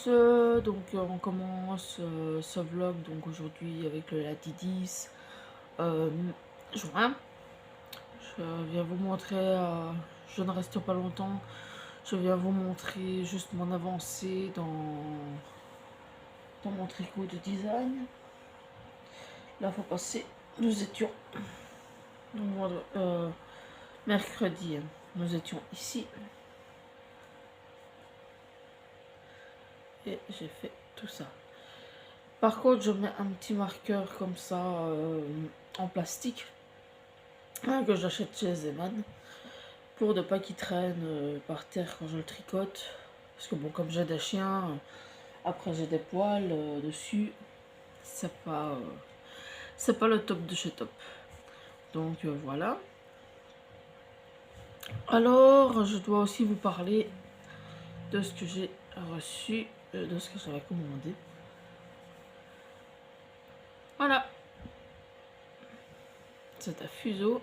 tous, on commence ce vlog donc aujourd'hui avec le lundi 10 juin. Je viens vous montrer, je ne reste pas longtemps, je viens vous montrer juste mon avancée dans mon tricot de design. La fois passée, nous étions donc, mercredi, nous étions ici et j'ai fait tout ça. Par contre, je mets un petit marqueur comme ça en plastique que j'achète chez Zeman pour ne pas qu'il traîne par terre quand je le tricote. Parce que bon, comme j'ai des chiens, après j'ai des poils dessus, c'est pas le top de chez top. Donc voilà. Alors, je dois aussi vous parler de ce que j'ai reçu, de ce que j'avais commandé. Voilà. C'est un fuseau.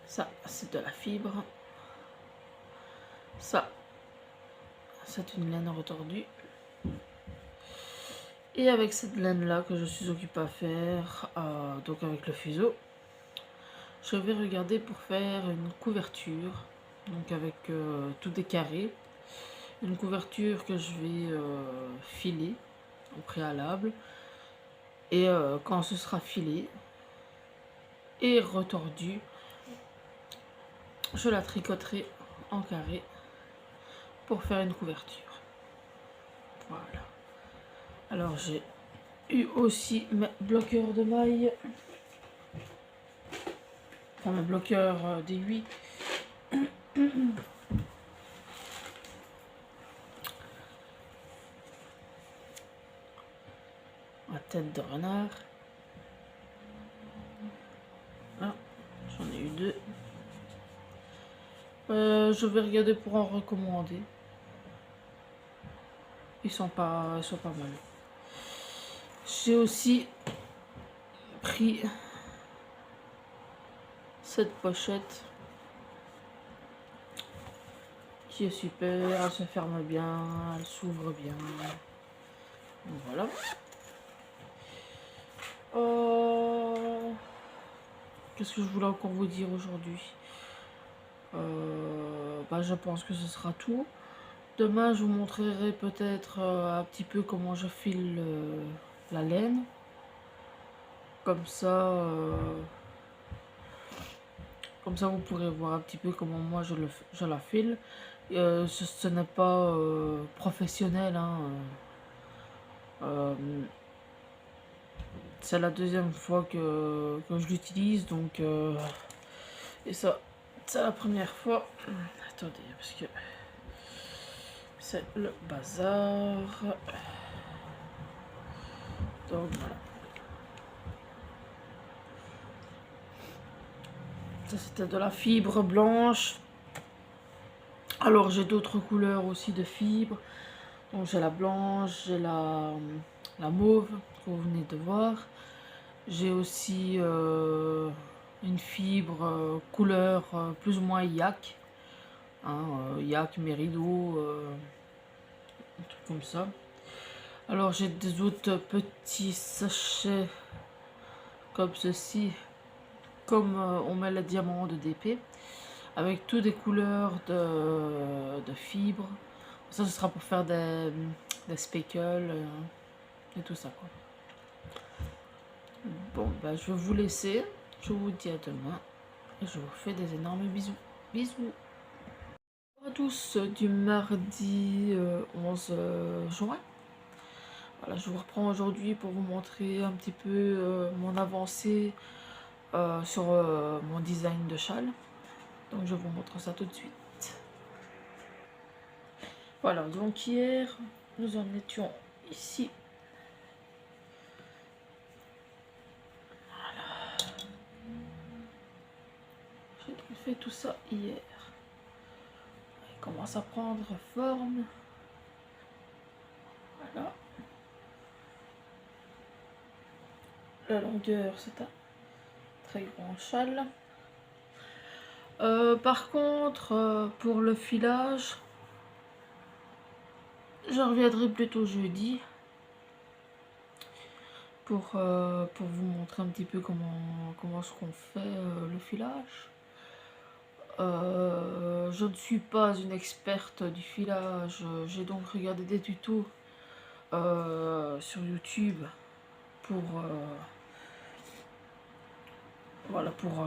Ça, c'est de la fibre. Ça, c'est une laine retordue. Et avec cette laine là que je suis occupée à faire, donc avec le fuseau, je vais regarder pour faire une couverture, donc avec tout des carrés. Une couverture que je vais filer au préalable. Et quand ce sera filé et retordu, je la tricoterai en carré pour faire une couverture. Voilà. Alors j'ai eu aussi mes bloqueurs de mailles, enfin mes bloqueurs d'aiguilles. La tête de renard. Ah, j'en ai eu deux. Je vais regarder pour en recommander. Ils sont pas mal. J'ai aussi pris cette pochette qui est super, elle se ferme bien, elle s'ouvre bien. Donc voilà. Qu'est-ce que je voulais encore vous dire aujourd'hui? Je pense que ce sera tout. Demain, je vous montrerai peut-être un petit peu comment je file la laine. Comme ça, vous pourrez voir un petit peu comment moi je la file. Ce n'est pas professionnel, hein. C'est la deuxième fois que je l'utilise, donc et ça, c'est la première fois. Attendez, parce que c'est le bazar. Donc voilà. Ça c'était de la fibre blanche. Alors j'ai d'autres couleurs aussi de fibres. Donc j'ai la blanche, j'ai la mauve que vous venez de voir. J'ai aussi une fibre couleur plus ou moins yak. Hein, yak, mérido, un truc comme ça. Alors j'ai des autres petits sachets comme ceci, comme on met le diamant de DP, avec toutes des couleurs de fibres. Ça, ce sera pour faire des speckles et tout ça, quoi. Bon, je vais vous laisser. Je vous dis à demain. Et je vous fais des énormes bisous. Bisous. Bonjour à tous du mardi 11 juin. Voilà, je vous reprends aujourd'hui pour vous montrer un petit peu mon avancée sur mon design de châle. Donc je vous montre ça tout de suite. Voilà, donc hier, nous en étions ici. Voilà. J'ai fait tout ça hier. Il commence à prendre forme. Voilà. La longueur, c'est un très grand châle. Par contre, pour le filage, je reviendrai plutôt jeudi pour vous montrer un petit peu comment est-ce qu'on fait le filage. Je ne suis pas une experte du filage, j'ai donc regardé des tutos sur YouTube pour voilà, pour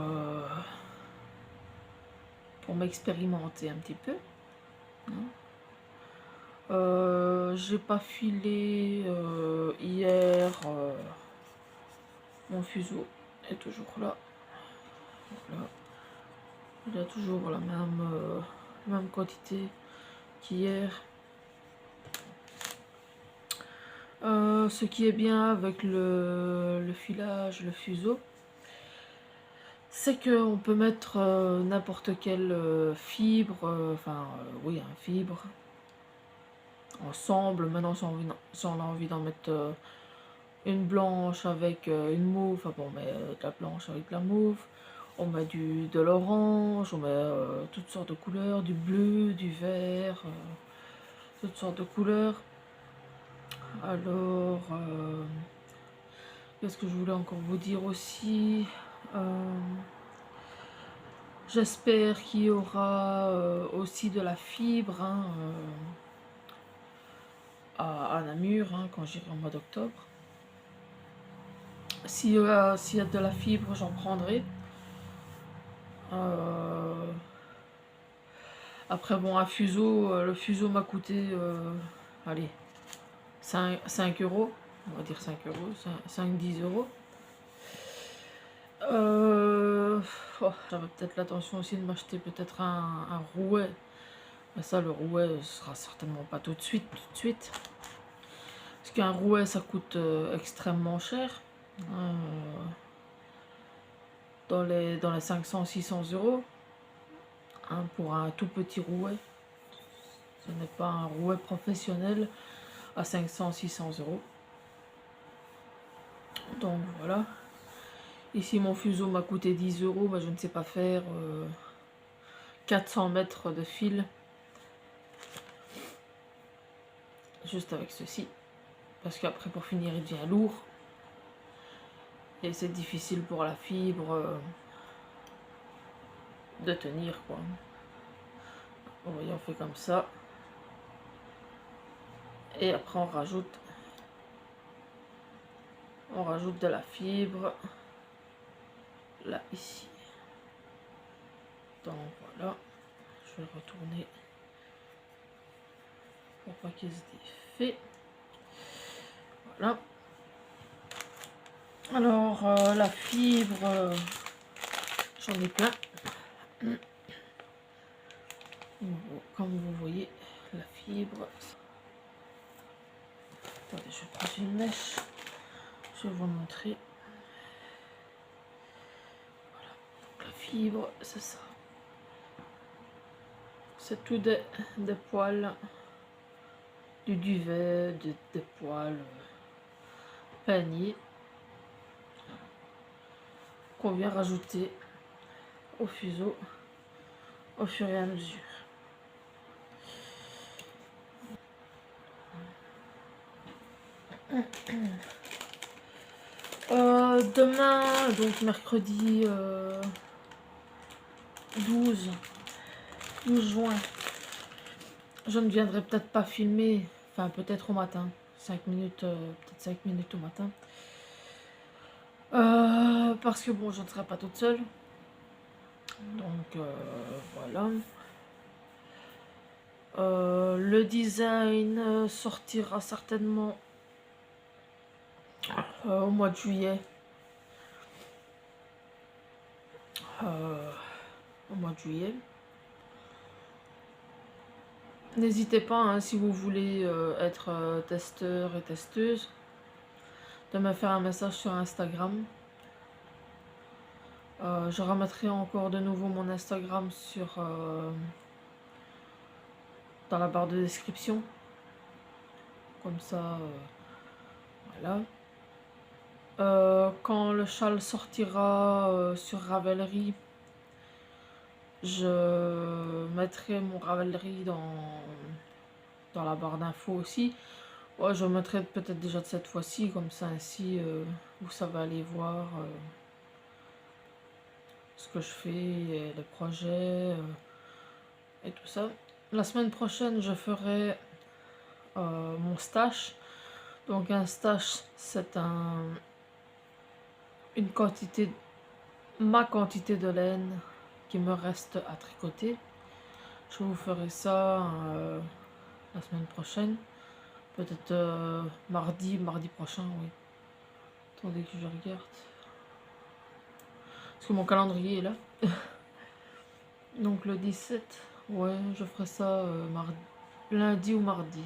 m'expérimenter un petit peu, hein. J'ai pas filé hier, mon fuseau est toujours là. Voilà. Il a toujours la même quantité qu'hier. Ce qui est bien avec le filage, le fuseau, c'est qu'on peut mettre n'importe quelle fibre, oui, un fibre, ensemble. Maintenant, si on a envie d'en mettre une blanche avec une mauve, enfin bon, on met de la blanche avec de la mauve, on met de l'orange, on met toutes sortes de couleurs, du bleu, du vert, toutes sortes de couleurs. Alors, qu'est-ce que je voulais encore vous dire aussi? J'espère qu'il y aura aussi de la fibre, hein, à Namur, hein, quand j'irai en mois d'octobre. S'il y a de la fibre, j'en prendrai. Après, bon, un fuseau, le fuseau m'a coûté, allez, 5 euros, on va dire 5 euros, 5-10 euros. J'avais peut-être l'intention aussi de m'acheter peut-être un rouet. Mais ça, le rouet, ce sera certainement pas tout de suite. Parce qu'un rouet, ça coûte extrêmement cher. Dans les 500-600 euros. Hein, pour un tout petit rouet. Ce n'est pas un rouet professionnel à 500-600 euros. Donc voilà. Ici, mon fuseau m'a coûté 10 euros. Mais je ne sais pas faire 400 mètres de fil. Juste avec ceci. Parce qu'après, pour finir, il devient lourd. Et c'est difficile pour la fibre de tenir, quoi. Vous voyez, on fait comme ça. Et après, on rajoute de la fibre. Là, ici. Donc, voilà. Je vais le retourner pour pas qu'il se défait. Voilà. Alors, la fibre, j'en ai plein. Comme vous voyez, la fibre. Attendez, je vais prendre une mèche. Je vais vous montrer. Voilà. La fibre, c'est ça. C'est tout des poils, du duvet, des poils paniers qu'on vient rajouter au fuseau au fur et à mesure. Demain, donc mercredi 12 juin, je ne viendrai peut-être pas filmer, enfin peut-être au matin, 5 minutes, peut-être 5 minutes au matin. Parce que bon, je ne serai pas toute seule. Donc voilà. Le design sortira certainement au mois de juillet. Au mois de juillet. N'hésitez pas, hein, si vous voulez être testeur et testeuse, de me faire un message sur Instagram. Je remettrai encore de nouveau mon Instagram dans la barre de description. Comme ça, voilà. Quand le châle sortira sur Ravelry, je mettrai mon Ravelry dans la barre d'infos aussi. Ouais, je mettrai peut-être déjà de cette fois-ci, comme ça ainsi vous savez aller voir ce que je fais, et les projets et tout ça. La semaine prochaine, je ferai mon stage. Donc un stage, c'est une quantité, ma quantité de laine qui me reste à tricoter. Je vous ferai ça la semaine prochaine. Peut-être mardi prochain, oui. Attendez que je regarde. Parce que mon calendrier est là. Donc le 17, ouais, je ferai ça lundi ou mardi.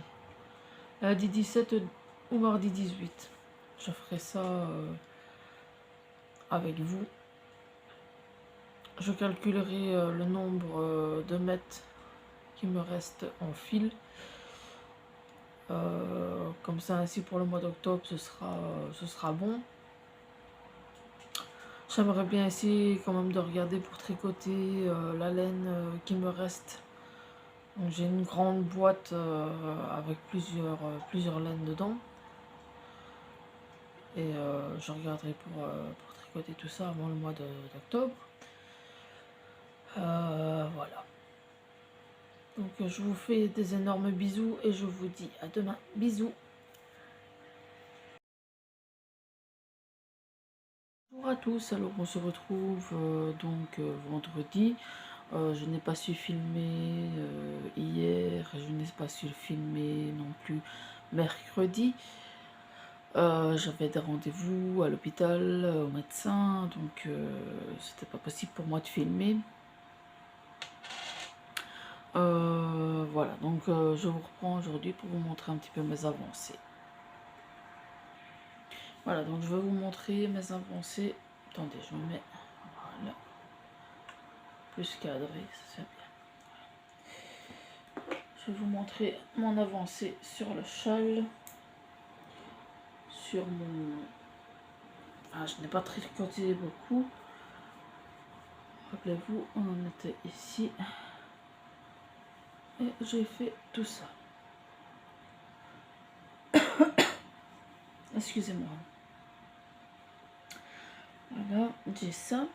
Lundi 17 ou mardi 18. Je ferai ça avec vous. Je calculerai le nombre de mètres qui me reste en fil. Comme ça, ainsi pour le mois d'octobre, ce sera bon. J'aimerais bien essayer quand même de regarder pour tricoter la laine qui me reste. J'ai une grande boîte avec plusieurs laines dedans. Et je regarderai pour tricoter tout ça avant le mois d'octobre. Voilà. Donc je vous fais des énormes bisous et je vous dis à demain. Bisous. Bonjour à tous, alors on se retrouve vendredi. Je n'ai pas su filmer hier, je n'ai pas su filmer non plus mercredi. J'avais des rendez-vous à l'hôpital, au médecin, donc c'était pas possible pour moi de filmer. Voilà, donc je vous reprends aujourd'hui pour vous montrer un petit peu mes avancées. Voilà, donc je vais vous montrer mes avancées. Attendez, je me mets voilà, plus cadré, ça c'est bien. Je vais vous montrer mon avancée sur le châle, sur mon... Ah, je n'ai pas tricoté beaucoup. Rappelez-vous, on en était ici. Et j'ai fait tout ça. Excusez-moi. Voilà, j'ai ça.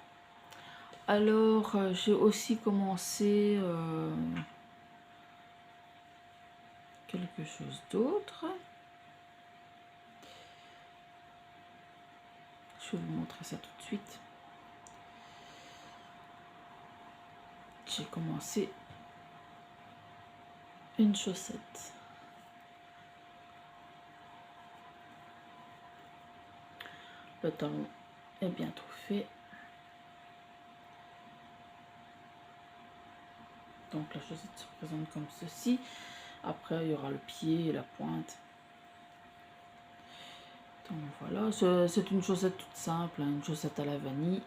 Alors, j'ai aussi commencé quelque chose d'autre. Je vais vous montrer ça tout de suite. J'ai commencé une chaussette. Le talon est bientôt fait. Donc la chaussette se présente comme ceci. Après, il y aura le pied et la pointe. Donc voilà, c'est une chaussette toute simple, hein, une chaussette à la vanille.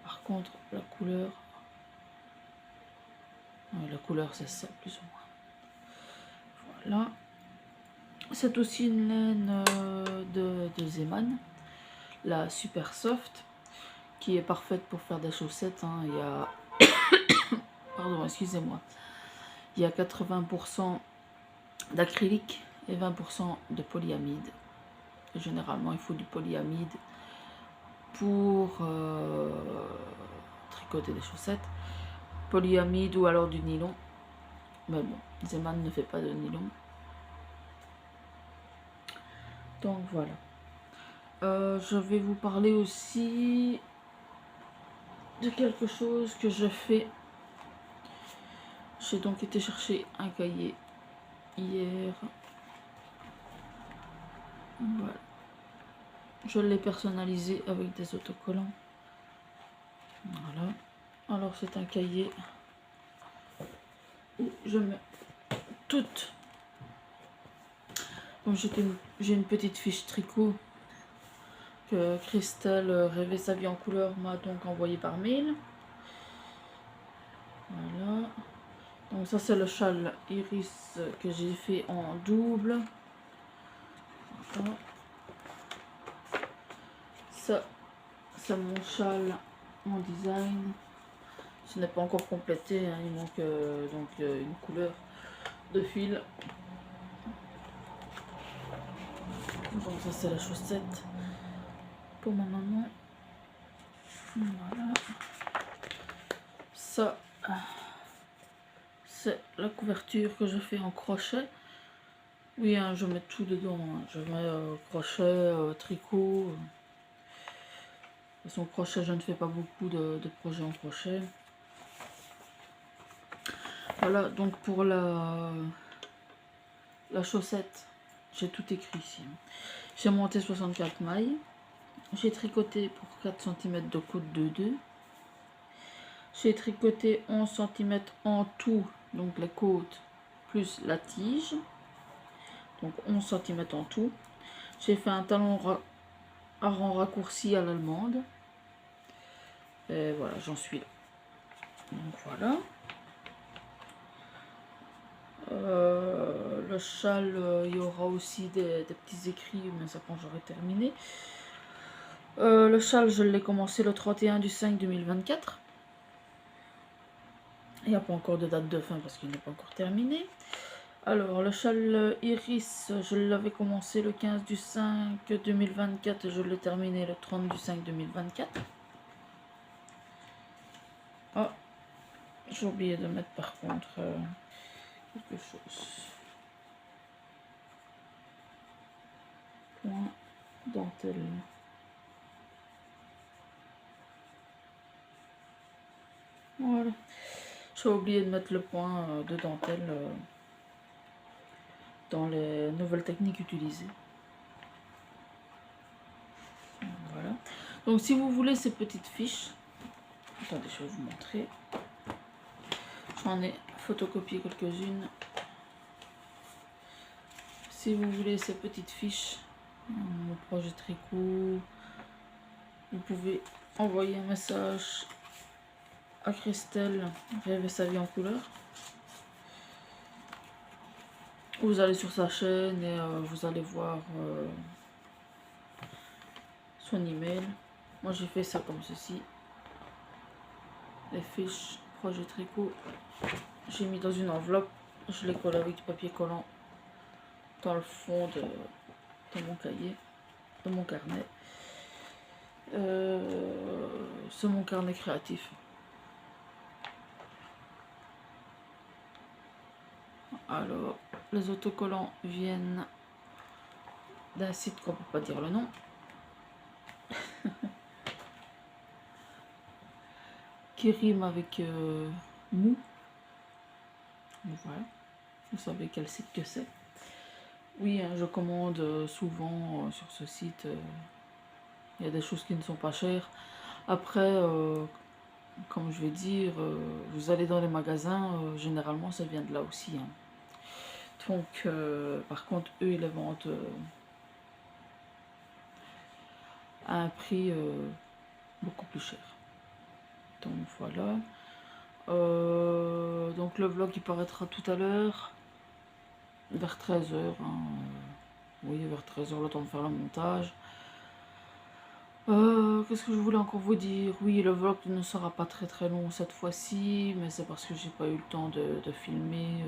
Par contre, la couleur c'est ça, plus ou moins. Voilà. C'est aussi une laine de Zeman, la Super Soft, qui est parfaite pour faire des chaussettes. Hein. Il y a... Pardon, excusez-moi. Il y a 80% d'acrylique et 20% de polyamide. Et généralement, il faut du polyamide pour tricoter des chaussettes. Polyamide ou alors du nylon. Mais bon, Zeman ne fait pas de nylon. Donc voilà. Je vais vous parler aussi de quelque chose que je fais. J'ai donc été chercher un cahier hier. Voilà. Je l'ai personnalisé avec des autocollants. Voilà. Alors c'est un cahier où je mets toutes. Donc j'ai une petite fiche tricot que Christelle Rêver sa vie en couleur m'a donc envoyé par mail. Voilà. Donc ça c'est le châle iris que j'ai fait en double. Voilà. Ça c'est mon châle en design Ce n'est pas encore complété, hein, il manque donc une couleur de fil. Donc ça c'est la chaussette pour ma maman. Voilà. Ça, c'est la couverture que je fais en crochet. Oui, hein, je mets tout dedans. Hein. Je mets crochet, tricot. De toute façon, crochet, je ne fais pas beaucoup de projets en crochet. Voilà, donc pour la chaussette, j'ai tout écrit ici. J'ai monté 64 mailles. J'ai tricoté pour 4 cm de côte de 2. J'ai tricoté 11 cm en tout, donc les côtes plus la tige. Donc 11 cm en tout. J'ai fait un talon à rang raccourci à l'allemande. Et voilà, j'en suis là. Donc voilà. Le châle, il y aura aussi des petits écrits, mais ça quand j'aurai terminé. Le châle, je l'ai commencé le 31/5/2024. Il n'y a pas encore de date de fin parce qu'il n'est pas encore terminé. Alors, le châle iris, je l'avais commencé le 15/5/2024 et je l'ai terminé le 30/5/2024. Ah, j'ai oublié de mettre par contre quelque chose. Point dentelle. Voilà. J'ai oublié de mettre le point de dentelle dans les nouvelles techniques utilisées. Voilà. Donc si vous voulez ces petites fiches, attendez, je vais vous montrer. J'en ai photocopié quelques-unes. Si vous voulez ces petites fiches, mon projet tricot, vous pouvez envoyer un message à Christelle, Rêver sa vie en couleur. Vous allez sur sa chaîne et vous allez voir son email. Moi j'ai fait ça comme ceci. Les fiches projet tricot, j'ai mis dans une enveloppe, je les colle avec du papier collant dans le fond de mon cahier, de mon carnet. C'est mon carnet créatif. Alors, les autocollants viennent d'un site qu'on ne peut pas dire le nom. Qui rime avec mou. Voilà. Vous savez quel site que c'est. Oui, hein, je commande souvent sur ce site. Il y a des choses qui ne sont pas chères. Après, comme je vais dire, vous allez dans les magasins, généralement ça vient de là aussi. Hein. Donc, par contre, eux, ils les vendent à un prix beaucoup plus cher. Donc voilà. Donc le vlog il paraîtra tout à l'heure vers 13h. Hein. Oui, vers 13h, le temps de faire le montage. Qu'est-ce que je voulais encore vous dire? Oui, le vlog ne sera pas très long cette fois-ci, mais c'est parce que j'ai pas eu le temps de filmer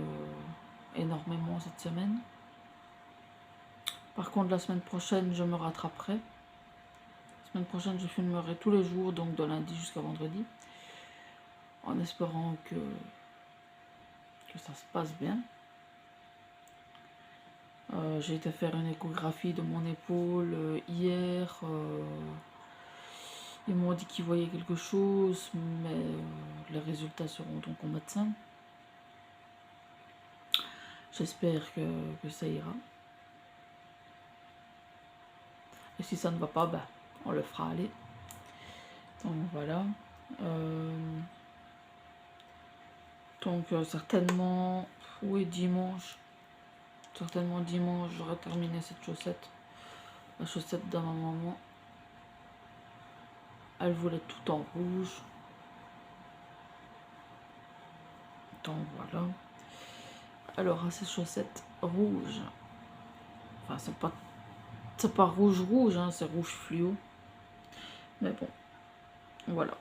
énormément cette semaine. Par contre, la semaine prochaine, je me rattraperai. La semaine prochaine, je filmerai tous les jours, donc de lundi jusqu'à vendredi, en espérant que ça se passe bien. J'ai été faire une échographie de mon épaule hier. Ils m'ont dit qu'ils voyaient quelque chose, mais les résultats seront donc au médecin. J'espère que ça ira. Et si ça ne va pas, ben, on le fera aller. Donc voilà. Donc certainement, oui, dimanche. Certainement dimanche, j'aurai terminé cette chaussette. La chaussette de ma maman. Elle voulait tout en rouge. Donc voilà. Alors à ces chaussettes rouges. Enfin c'est pas rouge, hein, c'est rouge fluo. Mais bon. Voilà.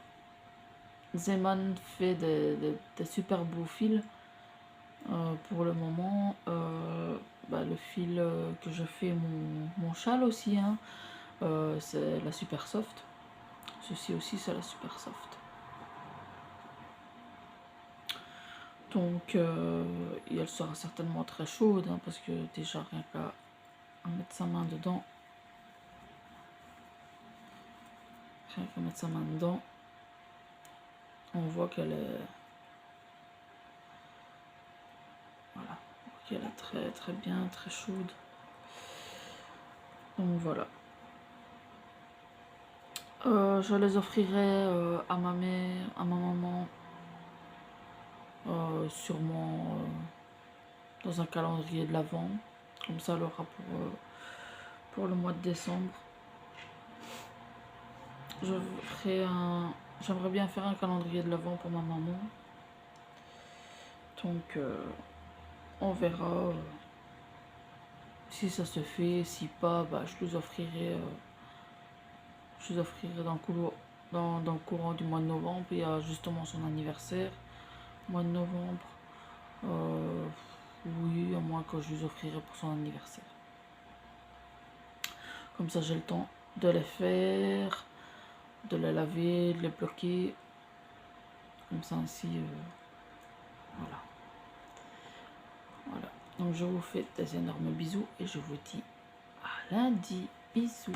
Zeman fait des super beaux fils. Pour le moment, le fil que je fais mon châle aussi, hein, c'est la Super Soft. Ceci aussi, c'est la Super Soft. Donc, et elle sera certainement très chaude, hein, parce que déjà, rien qu'à mettre sa main dedans, on voit qu'elle est... Voilà, qu'elle est très très bien, très chaude. Donc voilà. Je les offrirai à ma mère, à ma maman, sûrement dans un calendrier de l'Avent. Comme ça, elle aura pour le mois de décembre. J'aimerais bien faire un calendrier de l'Avent pour ma maman. Donc, on verra si ça se fait. Si pas, je les offrirai. Dans le courant du mois de novembre. Il y a justement son anniversaire, mois de novembre. Oui, à moins que je les offrirai pour son anniversaire. Comme ça, j'ai le temps de les faire, de les laver, de les bloquer. Comme ça, ainsi, voilà. Voilà. Donc, je vous fais des énormes bisous et je vous dis à lundi. Bisous.